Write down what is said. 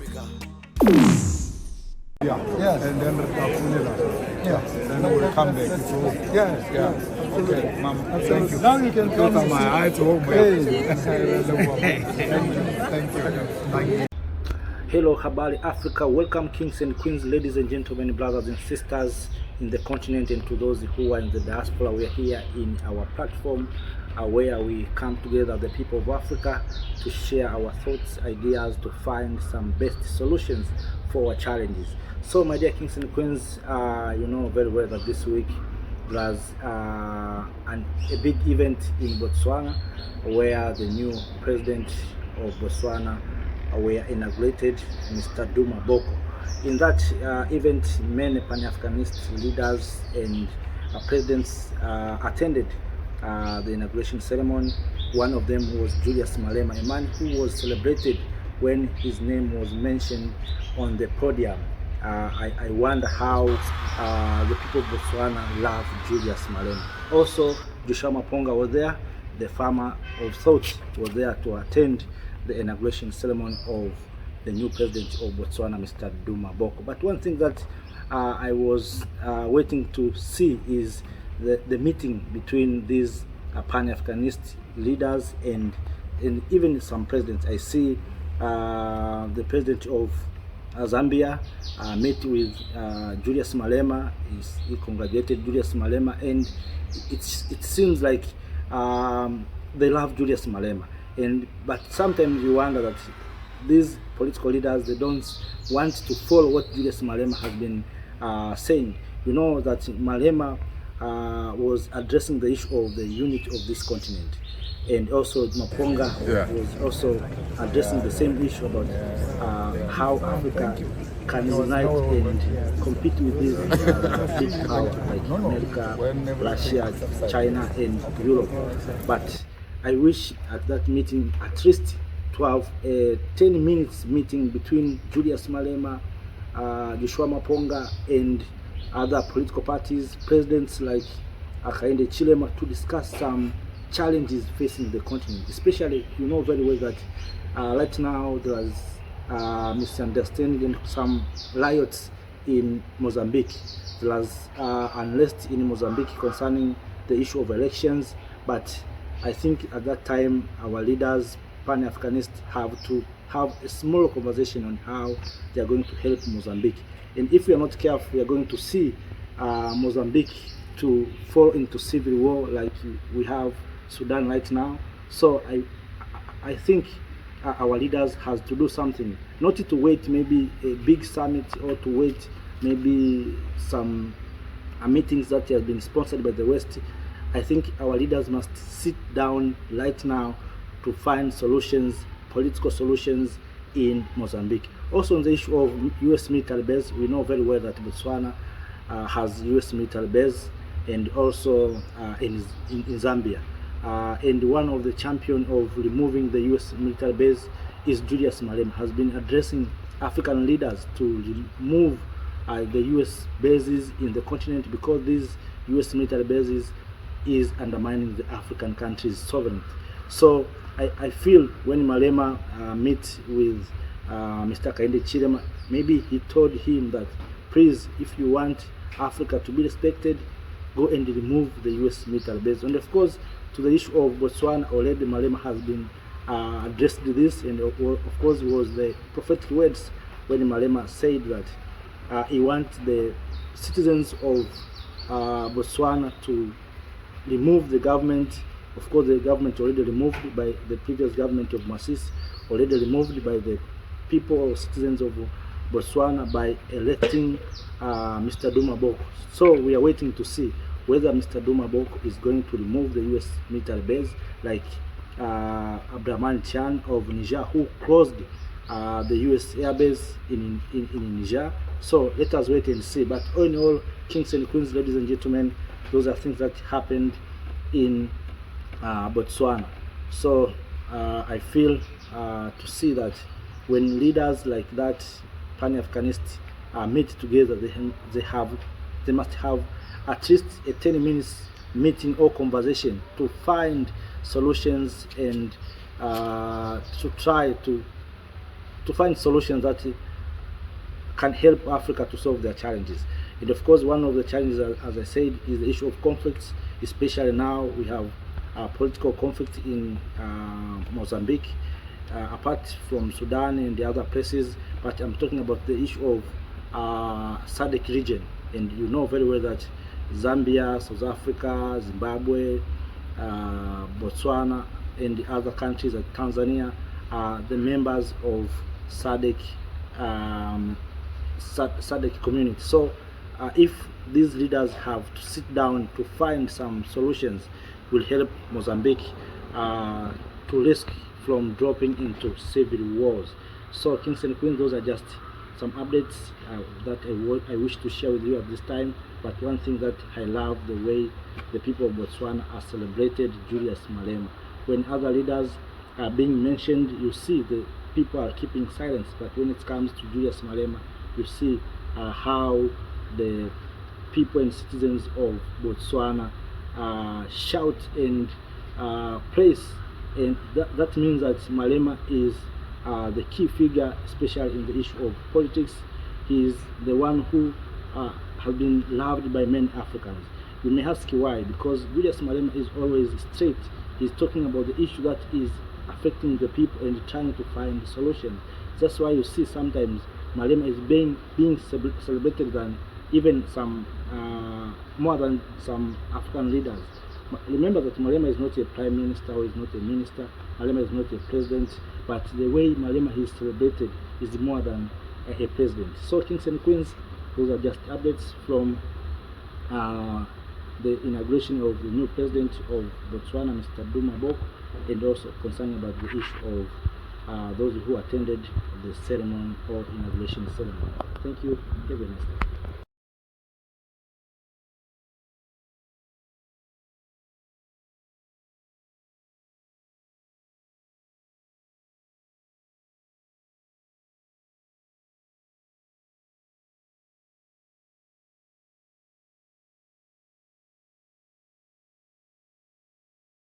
Africa. Yeah, yes. And then then we'll come back. Yes, yeah. Okay, Mom. Thank you. Now you can come to my eyes home. Thank you. Hello, Habari Africa. Welcome, kings and queens, ladies and gentlemen, brothers and sisters in the continent, and to those who are in the diaspora. We are here in our platform where we come together, the people of Africa, to share our thoughts, ideas, to find some best solutions for our challenges. So, my dear kings and queens, you know very well that this week was a big event in Botswana, where the new president of Botswana were inaugurated, Mr. Duma Boko. In that event, many Pan-Africanist leaders and presidents attended the inauguration ceremony. One of them was Julius Malema, a man who was celebrated when his name was mentioned on the podium. I wonder how the people of Botswana love Julius Malema. Also, Julius Maponga was there. The farmer of thought was there to attend the inauguration ceremony of the new president of Botswana, Mr. Duma Boko. But one thing that I was waiting to see is the meeting between these Pan-Africanist leaders and even some presidents. I see the president of Zambia met with Julius Malema. He congratulated Julius Malema, and it seems like they love Julius Malema. But sometimes you wonder that these political leaders, they don't want to follow what Julius Malema has been saying. You know that Malema was addressing the issue of the unity of this continent, and also Maponga was also addressing the same issue about how Africa can unite and compete with these big powers like America, Russia, China, and Europe. But I wish at that meeting at least to have a 10 minutes meeting between Julius Malema, Joshua Maponga, and other political parties, presidents like Hichilema, to discuss some challenges facing the continent. Especially, you know very well that right now there is misunderstanding and some riots in Mozambique. There is unrest in Mozambique concerning the issue of elections, but I think at that time our leaders, Pan-Africanists, have to have a small conversation on how they are going to help Mozambique. And if we are not careful, we are going to see Mozambique to fall into civil war like we have Sudan right now. So I think our leaders has to do something, not to wait maybe a big summit or to wait maybe some meetings that have been sponsored by the West. I think our leaders must sit down right now to find solutions, political solutions in Mozambique. Also on the issue of U.S. military base, we know very well that Botswana has U.S. military base, and also in Zambia. And one of the champions of removing the U.S. military base is Julius Malema, has been addressing African leaders to remove the U.S. bases in the continent, because these U.S. military bases is undermining the African countries' sovereignty. So I feel when Malema met with Mr. Hichilema, maybe he told him that, please, if you want Africa to be respected, go and remove the U.S. military base. And of course, to the issue of Botswana, already Malema has been addressed this, and of course was the prophetic words when Malema said that he wants the citizens of Botswana to remove the government. Of course, the government already removed by the previous government of Masisi, already removed by the people or citizens of Botswana by electing Mr. Duma Boko. So we are waiting to see whether Mr. Duma Boko is going to remove the U.S. military base like Abdraman Chan of Niger, who closed the U.S. air base in Niger. So let us wait and see. But all in all, kings and queens, ladies and gentlemen, those are things that happened in Botswana. So I feel to see that when leaders like that, Pan-Africanists, meet together, they must have at least a 10 minutes meeting or conversation to find solutions and to try to to find solutions that can help Africa to solve their challenges. And of course, one of the challenges, as I said, is the issue of conflicts, especially now we have political conflict in Mozambique, apart from Sudan and the other places. But I'm talking about the issue of SADC region, and you know very well that Zambia, South Africa, Zimbabwe, Botswana, and the other countries like Tanzania are the members of SADC SADC community. So if these leaders have to sit down to find some solutions, will help Mozambique to risk from dropping into civil wars. So kings and queens, those are just some updates that I wish to share with you at this time. But one thing that I love, the way the people of Botswana are celebrated Julius Malema. When other leaders are being mentioned, you see the people are keeping silence. But when it comes to Julius Malema, you see how the people and citizens of Botswana shout and praise, and that means that Malema is the key figure, especially in the issue of politics. He is the one who has been loved by many Africans. You may ask why, because Julius Malema is always straight. He's talking about the issue that is affecting the people and trying to find solutions. That's why you see sometimes Malema is being celebrated than even some more than some African leaders. Remember that Malema is not a prime minister or is not a minister. Malema is not a president, but the way Malema is celebrated is more than a president. So kings and queens, those are just updates from the inauguration of the new president of Botswana, Mr. Duma Bok, and also concerning about the issue of those who attended the ceremony or inauguration ceremony. Thank you. Have a nice day.